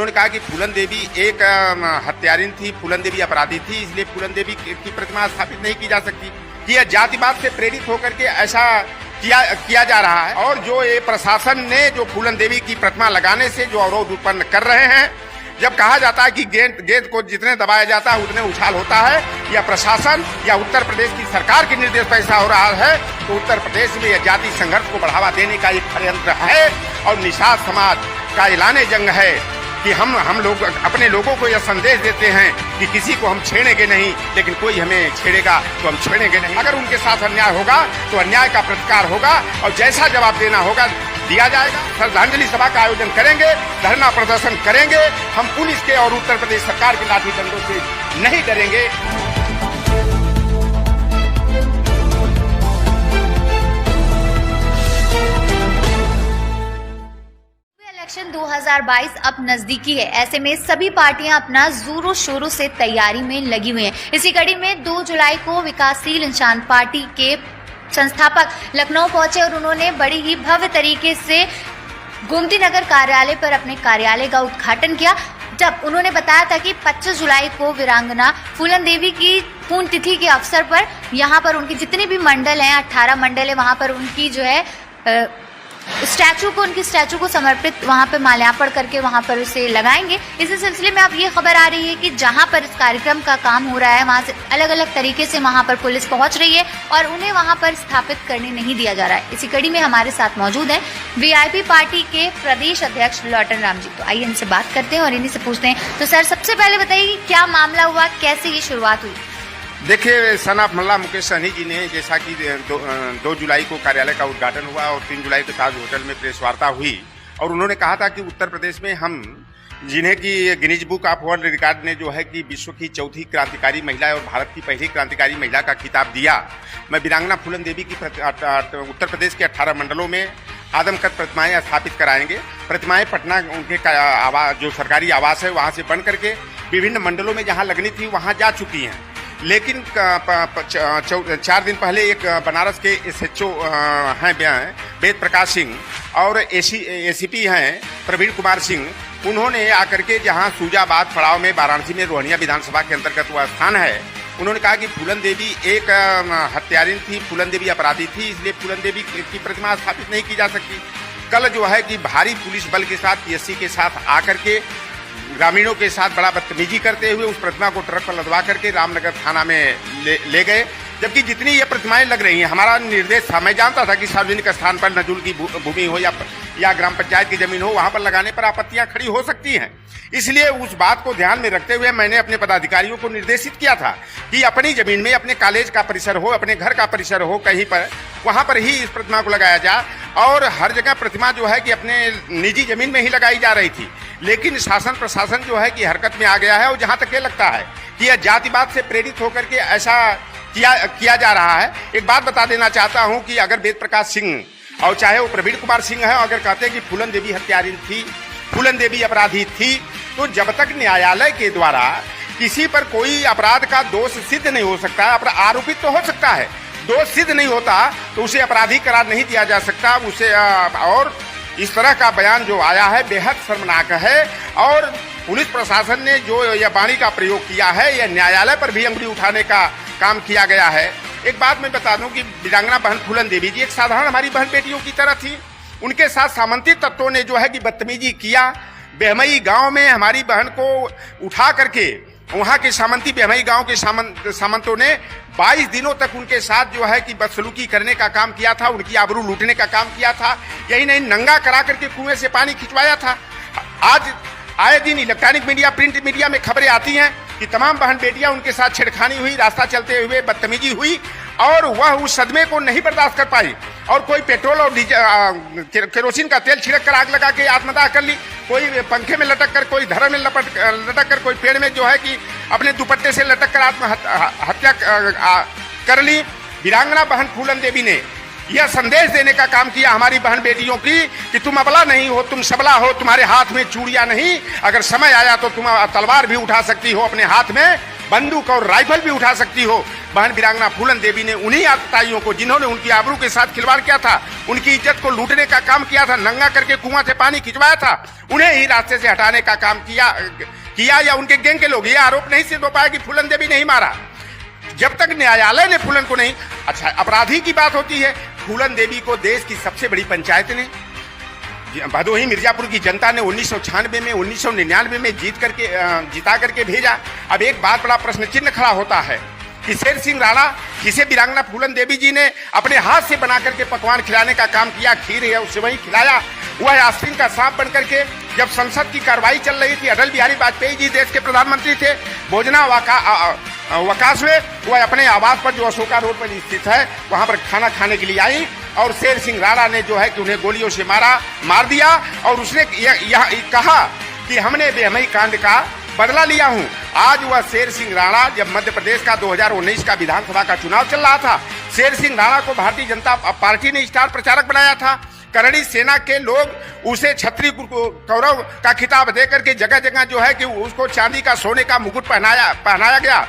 उन्होंने कहा कि फूलन देवी एक हत्यारिन थी, फूलन देवी अपराधी थी, इसलिए फूलन देवी की प्रतिमा स्थापित नहीं की जा सकती, कि यह जातिवाद से प्रेरित होकर के ऐसा किया जा रहा है। और जो ये प्रशासन ने जो फूलन देवी की प्रतिमा लगाने से जो अवरोध उत्पन्न कर रहे हैं, जब कहा जाता है कि गेंद को जितने दबाया जाता है उतने उछाल होता है, या प्रशासन या उत्तर प्रदेश की सरकार के निर्देश पर ऐसा हो रहा है, तो उत्तर प्रदेश में यह जाति संघर्ष को बढ़ावा देने का एक षड्यंत्र है और निषाद समाज का ऐलान जंग है कि हम लोग अपने लोगों को यह संदेश देते हैं कि किसी को हम छेड़ेंगे नहीं, लेकिन कोई हमें छेड़ेगा तो हम छेड़ेंगे नहीं। अगर उनके साथ अन्याय होगा तो अन्याय का प्रतिकार होगा और जैसा जवाब देना होगा दिया जाएगा। श्रद्धांजलि सभा का आयोजन करेंगे, धरना प्रदर्शन करेंगे, हम पुलिस के और उत्तर प्रदेश सरकार के लाठी डंडों से नहीं डरेंगे। इलेक्शन 2022 अब नजदीकी है, ऐसे में सभी पार्टियां अपना जोरों शोरों से तैयारी में लगी हुई हैं। इसी कड़ी में 2 जुलाई को विकासशील इंसान पार्टी के संस्थापक लखनऊ पहुंचे और उन्होंने बड़ी ही भव्य तरीके से गोमती नगर कार्यालय पर अपने कार्यालय का उद्घाटन किया। जब उन्होंने बताया था कि 25 जुलाई को वीरांगना फूलन देवी की पुण्यतिथि के अवसर पर यहाँ पर उनके जितने भी मंडल हैं, 18 मंडल है, वहाँ पर उनकी जो है उनकी स्टैचू को समर्पित वहां पे माल्यार्पण करके वहां पर उसे लगाएंगे। इसी सिलसिले में अब ये खबर आ रही है कि जहां पर इस कार्यक्रम का काम हो रहा है वहां से अलग अलग तरीके से वहां पर पुलिस पहुंच रही है और उन्हें वहां पर स्थापित करने नहीं दिया जा रहा है। इसी कड़ी में हमारे साथ मौजूद है वीआईपी पार्टी के प्रदेश अध्यक्ष लौटन राम जी। तो आइए इनसे बात करते हैं और इन्हीं से पूछते हैं। तो सर, सबसे पहले बताइए कि क्या मामला हुआ, कैसे ये शुरुआत हुई? देखिए, सन ऑफ मल्ला मुकेश सहनी जी ने जैसा कि 2 जुलाई को कार्यालय का उद्घाटन हुआ और 3 जुलाई को ताज होटल में प्रेस वार्ता हुई और उन्होंने कहा था कि उत्तर प्रदेश में हम जिन्हें कि Guinness book of world record ने जो है कि विश्व की चौथी क्रांतिकारी महिला और भारत की पहली क्रांतिकारी महिला का खिताब दिया, मैं वीरांगना फूलन देवी की उत्तर प्रदेश के 18 मंडलों में आदमकद प्रतिमाएं स्थापित कराएंगे। प्रतिमाएं पटना उनके जो सरकारी आवास है वहाँ से बन करके विभिन्न मंडलों में जहाँ लगनी थी वहाँ जा चुकी हैं। लेकिन 4 दिन पहले एक बनारस के SHO हैं वेद प्रकाश सिंह और ACP हैं प्रवीण कुमार सिंह, उन्होंने आकर के जहां सूजाबाद पड़ाव में वाराणसी में रोहनिया विधानसभा के अंतर्गत वह स्थान है, उन्होंने कहा कि फूलन देवी एक हत्यारिन थी, फूलन देवी अपराधी थी, इसलिए फूलन देवी की प्रतिमा स्थापित नहीं की जा सकती। कल जो है कि भारी पुलिस बल के साथ PSC के साथ आकर के ग्रामीणों के साथ बड़ा बदतमीजी करते हुए उस प्रतिमा को ट्रक पर लदवा करके रामनगर थाना में ले गए। जबकि जितनी ये प्रतिमाएं लग रही हैं, हमारा निर्देश था, मैं जानता था कि सार्वजनिक स्थान पर नजुल की भूमि हो या ग्राम पंचायत की जमीन हो, वहां पर लगाने पर आपत्तियां खड़ी हो सकती हैं। इसलिए उस बात को ध्यान में रखते हुए मैंने अपने पदाधिकारियों को निर्देशित किया था कि अपनी जमीन में अपने कॉलेज का परिसर हो, अपने घर का परिसर हो, कहीं पर वहां पर ही इस प्रतिमा को लगाया जाए। और हर जगह प्रतिमा जो है कि अपने निजी जमीन में ही लगाई जा रही थी, लेकिन शासन प्रशासन जो है कि हरकत में आ गया है और जहां तक ये लगता है कि यह जातिवाद से प्रेरित होकर के ऐसा किया जा रहा है। एक बात बता देना चाहता हूं कि अगर वेद प्रकाश सिंह और चाहे वो प्रवीण कुमार सिंह है, अगर कहते हैं कि फूलन देवी हत्यारिन थी, फूलन देवी अपराधी थी, तो जब तक न्यायालय के द्वारा किसी पर कोई अपराध का दोष सिद्ध नहीं हो सकता, आरोपित तो हो सकता है, दोष सिद्ध नहीं होता तो उसे अपराधी करार नहीं दिया जा सकता उसे। और इस तरह का बयान जो आया है बेहद शर्मनाक है और पुलिस प्रशासन ने जो यह वाणी का प्रयोग किया है, यह न्यायालय पर भी अंगुली उठाने का काम किया गया है। एक बात मैं बता दूं कि वीरांगना बहन फूलन देवी जी एक साधारण हमारी बहन बेटियों की तरह थी। उनके साथ सामंती तत्वों ने जो है कि बदतमीजी किया। बेहमई गांव में हमारी बहन को उठा करके वहां के सामंती बेहमई गांव के सामंतों ने 22 दिनों तक उनके साथ जो है कि बदसलूकी करने का काम किया था, उनकी आबरू लूटने का काम किया था। यही नहीं, नंगा करा करके कुएं से पानी खिंचवाया था। आज आए दिन इलेक्ट्रॉनिक मीडिया, प्रिंट मीडिया में खबरें आती हैं कि तमाम बहन बेटियां उनके साथ छेड़खानी हुई, रास्ता चलते हुए बदतमीजी हुई और वह उस सदमे को नहीं बर्दाश्त कर पाई और कोई पेट्रोल और केरोसिन का तेल छिड़क कर आग लगा के आत्मदाह कर ली, कोई पंखे में लटक कर, कोई धर में लटक कर, कोई पेड़ में जो है कि अपने दुपट्टे से लटक कर आत्महत्या कर ली। वीरांगना बहन फूलन देवी ने यह संदेश देने का काम किया हमारी बहन बेटियों की कि तुम अबला नहीं हो, तुम सबला हो, तुम्हारे हाथ में चूड़ियां नहीं, अगर समय आया तो तुम तलवार भी उठा सकती हो, अपने हाथ में बंदूक और राइफल भी उठा सकती हो। बहन वीरांगना फूलन देवी ने उन्हीं आतताइयों को, जिन्होंने उनकी आबरू के साथ खिलवाड़ किया था, उनकी इज्जत को लूटने का काम किया था, नंगा करके कुआं से पानी खिंचवाया था, उन्हें ही रास्ते से हटाने का काम किया या उनके गैंग के लोग। ये आरोप नहीं सिद्ध हो पाया कि फूलन देवी नहीं मारा जब तक न्यायालय ने फूलन को नहीं। अच्छा, अपराधी की बात होती है। फूलन देवी को देश की सबसे बड़ी पंचायत ने, भदोही मिर्जापुर की जनता ने 1996 में, 1999 में जिता करके भेजा। अब एक बात बड़ा प्रश्न चिन्ह खड़ा होता है कि शेर सिंह राणा, जिसे वीरांगना फूलन देवी जी ने अपने हाथ से बना करके पकवान खिलाने का काम किया, खीर है उसे वही खिलाया, वह आस्तीन का सांप बन करके जब संसद की कार्रवाई चल रही थी, अटल बिहारी वाजपेयी जी देश के प्रधानमंत्री थे, भोजना वकास में वह अपने आवास पर जो अशोका रोड पर स्थित है वहां पर खाना खाने के लिए आई और शेर सिंह राणा ने जो है कि उन्हें गोलियों से मार दिया और उसने यह कहा कि हमने बेहमई कांड का बदला लिया हूं। आज वह शेर सिंह राणा, जब मध्य प्रदेश का 2019 का विधानसभा का चुनाव चल रहा था, शेर सिंह राणा को भारतीय जनता पार्टी ने स्टार प्रचारक बनाया था। करणी सेना के लोग उसे छत्री गौरव का खिताब देकर के जगह जगह जो है कि उसको चांदी का, सोने का मुकुट पहनाया गया।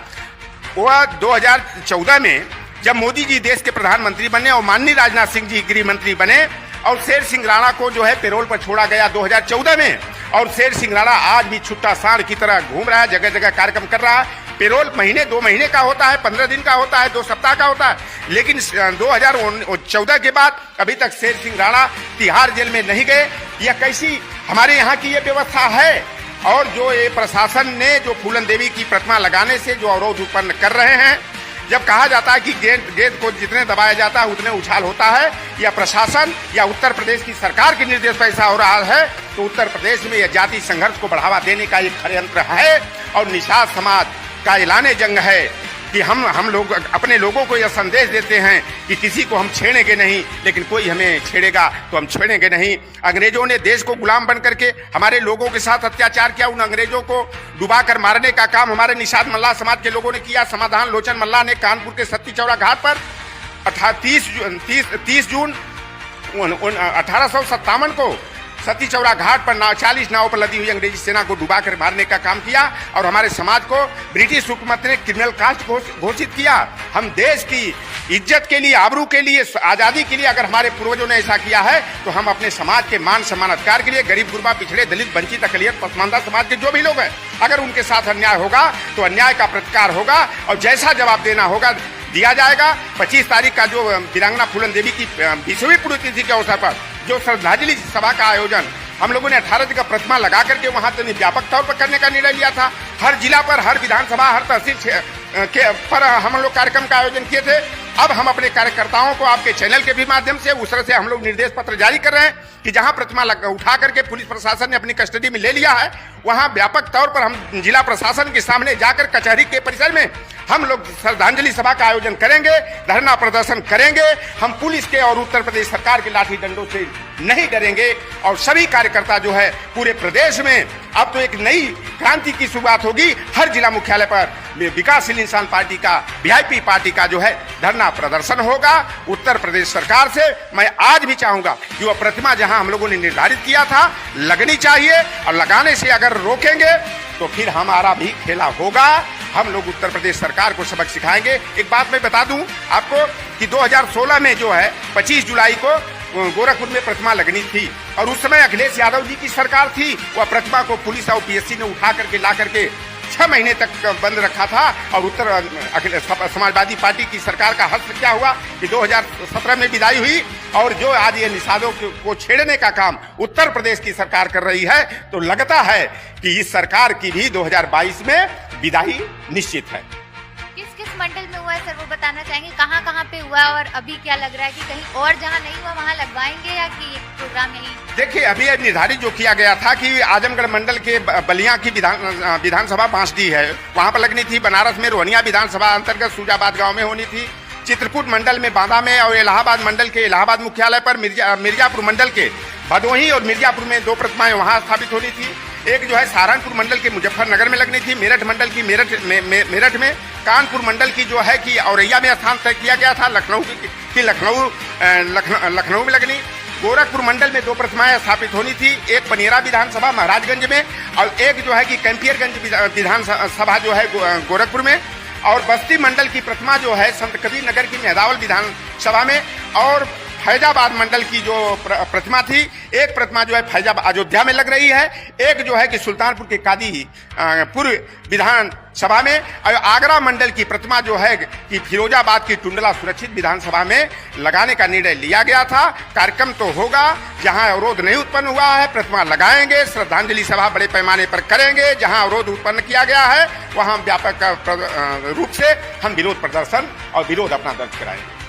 वह 2014 में जब मोदी जी देश के प्रधानमंत्री बने और माननीय राजनाथ सिंह जी गृह मंत्री बने और शेर सिंह राणा को जो है पैरोल पर छोड़ा गया 2014 में, और शेर सिंह राणा आज भी छुट्टा सांड की तरह घूम रहा है, जगह जगह कार्यक्रम कर रहा है। पैरोल महीने 2 महीने का होता है, 15 दिन का होता है, 2 सप्ताह का होता है, लेकिन 2014 के बाद अभी तक शेर सिंह राणा तिहाड़ जेल में नहीं गए। यह कैसी हमारे यहाँ की ये व्यवस्था है? और जो ये प्रशासन ने जो फूलन देवी की प्रतिमा लगाने से जो अवरोध उत्पन्न कर रहे हैं, जब कहा जाता है कि गेंद को जितने दबाया जाता है उतने उछाल होता है, या प्रशासन या उत्तर प्रदेश की सरकार के निर्देश पर ऐसा हो रहा है, तो उत्तर प्रदेश में यह जाति संघर्ष को बढ़ावा देने का एक षड्यंत्र है और निषाद समाज का ऐलान जंग है कि हम लोग अपने लोगों को यह संदेश देते हैं कि किसी को हम छेड़ेंगे नहीं, लेकिन कोई हमें छेड़ेगा तो हम छेड़ेंगे नहीं। अंग्रेजों ने देश को गुलाम बन करके हमारे लोगों के साथ अत्याचार किया, उन अंग्रेजों को डुबाकर मारने का काम हमारे निषाद मल्लाह समाज के लोगों ने किया। समाधान लोचन मल्लाह ने कानपुर के सत्ती चौड़ा घाट पर 30 जून 1857 को सती चौड़ा घाट पर 40 नाव पर लदी हुई अंग्रेजी सेना को डुबाकर मारने का काम किया और हमारे समाज को ब्रिटिश हुकूमत ने क्रिमिनल कास्ट घोषित किया। हम देश की इज्जत के लिए, आबरू के लिए, आजादी के लिए अगर हमारे पूर्वजों ने ऐसा किया है, तो हम अपने समाज के मान सम्मान अधिकार के लिए गरीब गुरबा, पिछड़े, दलित, वंचित, अकलियत, पसमानदा समाज के जो भी लोग हैं, अगर उनके साथ अन्याय होगा तो अन्याय का प्रतिकार होगा और जैसा जवाब देना होगा दिया जाएगा। 25 तारीख का जो वीरांगना फूलन देवी की 20वीं पुण्यतिथि के अवसर पर जो श्रद्धांजलि सभा का आयोजन हम लोगों ने 18 जगह प्रतिमा लगा करके वहां से व्यापक तौर पर करने का निर्णय लिया था। हर जिला पर, हर विधानसभा, हर तहसील के पर हम लोग कार्यक्रम का आयोजन किए थे। अब हम अपने कार्यकर्ताओं को आपके चैनल के भी माध्यम से उस तरह से हम लोग निर्देश पत्र जारी कर रहे हैं कि जहां प्रतिमा उठा करके पुलिस प्रशासन ने अपनी कस्टडी में ले लिया है, वहां व्यापक तौर पर हम जिला प्रशासन के सामने जाकर कचहरी के परिसर में हम लोग श्रद्धांजलि सभा का आयोजन करेंगे, धरना प्रदर्शन करेंगे। हम पुलिस के और उत्तर प्रदेश सरकार के लाठी डंडों से नहीं डरेंगे और सभी कार्यकर्ता जो है पूरे प्रदेश में अब तो एक नई क्रांति की शुरुआत होगी। हर जिला मुख्यालय पर विकासशील इंसान पार्टी का, वीआईपी पार्टी का जो है धरना प्रदर्शन होगा। उत्तर प्रदेश सरकार से मैं आज भी चाहूंगा कि वह प्रतिमा जहां हम लोगों ने निर्धारित किया था लगनी चाहिए, और लगाने से अगर रोकेंगे तो फिर हमारा भी खेला होगा। हम लोग उत्तर प्रदेश सरकार को सबक सिखाएंगे। एक बात मैं बता दूं आपको कि 2016 में जो है 25 जुलाई को गोरखपुर में प्रतिमा लगनी थी और उस समय अखिलेश यादव जी की सरकार थी। वह प्रतिमा को पुलिस और पीएससी ने उठा करके ला करके 6 महीने तक बंद रखा था और समाजवादी पार्टी की सरकार का हस्त क्या हुआ कि 2017 में विदाई हुई और जो आज ये निषादों को छेड़ने का काम उत्तर प्रदेश की सरकार कर रही है, तो लगता है कि इस सरकार की भी 2022 में विदाई निश्चित है। किस किस मंडल में हुआ है सर, वो बताना चाहेंगे? कहाँ कहाँ पे हुआ और अभी क्या लग रहा है कि कहीं और जहाँ नहीं हुआ वहाँ लगवाएंगे या कि प्रोग्राम यही? देखिए, अभी निर्धारित जो किया गया था कि आजमगढ़ मंडल के बलिया की विधानसभा बांसडी है, वहाँ पर लगनी थी। बनारस में रोहनिया विधानसभा अंतर्गत सूजाबाद गाँव में होनी थी। चित्रकूट मंडल में बांदा में और इलाहाबाद मंडल के इलाहाबाद मुख्यालय पर, मिर्जापुर मंडल के भदोही और मिर्जापुर में 2 प्रतिमाएं वहां स्थापित होनी थी। एक जो है सहारनपुर मंडल के मुजफ्फरनगर में लगनी थी, मेरठ मंडल की मेरठ में, कानपुर मंडल की जो है कि औरैया में स्थान तय किया गया था, लखनऊ में लगनी। गोरखपुर मंडल में 2 प्रतिमाएं स्थापित होनी थी, एक पनेरा विधानसभा महाराजगंज में और एक जो है कि कैंपियरगंज विधानसभा जो है गोरखपुर में। और बस्ती मंडल की प्रतिमा जो है संत कबीर नगर की मेहदावल विधानसभा में, और फैजाबाद मंडल की जो प्रतिमा थी, एक प्रतिमा जो है फैजाबाद अयोध्या में लग रही है, एक जो है कि सुल्तानपुर के कादीपुर विधानसभा में, और आगरा मंडल की प्रतिमा जो है कि फिरोजाबाद की टुंडला सुरक्षित विधानसभा में लगाने का निर्णय लिया गया था। कार्यक्रम तो होगा, जहां अवरोध नहीं उत्पन्न हुआ है प्रतिमा लगाएंगे, श्रद्धांजलि सभा बड़े पैमाने पर करेंगे, जहां अवरोध उत्पन्न किया गया है वहां व्यापक रूप से हम विरोध प्रदर्शन और विरोध अपना दर्ज कराएंगे।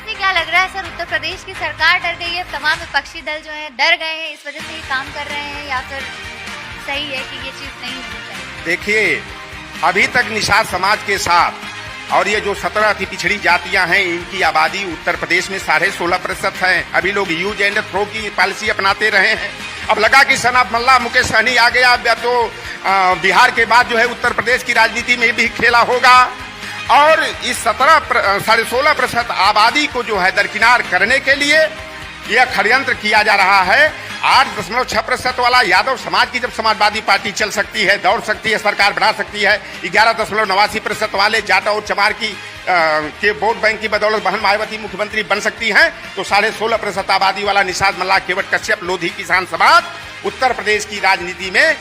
क्या लग रहा है सर, उत्तर प्रदेश की सरकार डर गई है, तमाम विपक्षी दल जो है डर गए हैं, इस वजह से ये काम कर रहे हैं, या फिर सही है कि ये चीज नहीं होनी चाहिए? देखिए, अभी तक निषाद समाज के साथ और ये जो 17 अति पिछड़ी जातियां हैं, इनकी आबादी उत्तर प्रदेश में 16.5% है। अभी लोग यूज एंड थ्रो की पॉलिसी अपनाते रहे हैं। अब लगा कि सनाफ मल्ला मुकेश सहनी आ गया तो बिहार के बाद जो है उत्तर प्रदेश की राजनीति में भी खेला होगा, और इस 16.5% आबादी को जो है दरकिनार करने के लिए यह षड्यंत्र किया जा रहा है। 8.6% वाला यादव समाज की जब समाजवादी पार्टी चल सकती है, दौड़ सकती है, सरकार बना सकती है, 11.89% वाले जाट और चमार की के वोट बैंक की बदौलत बहन मायावती मुख्यमंत्री बन सकती हैं, तो 16.5% आबादी वाला निषाद मल्ला, केवट कश्यप, लोधी किसान समाज उत्तर प्रदेश की राजनीति में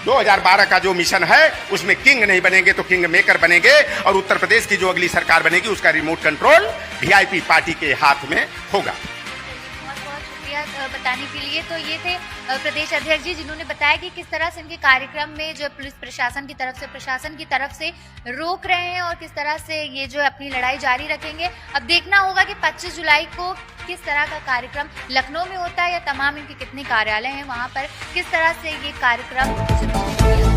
2012 का जो मिशन है उसमें किंग नहीं बनेंगे तो किंग मेकर बनेंगे, और उत्तर प्रदेश की जो अगली सरकार बनेगी उसका रिमोट कंट्रोल वीआईपी पार्टी के हाथ में होगा। बहुत बहुत शुक्रिया बताने के लिए। तो ये थे प्रदेश अध्यक्ष जी, जिन्होंने बताया कि किस तरह से इनके कार्यक्रम में जो पुलिस प्रशासन की तरफ से रोक रहे हैं और किस तरह से ये जो अपनी लड़ाई जारी रखेंगे। अब देखना होगा कि 25 जुलाई को किस तरह का कार्यक्रम लखनऊ में होता है, या तमाम इनके कितने कार्यालय हैं वहां पर किस तरह से ये कार्यक्रम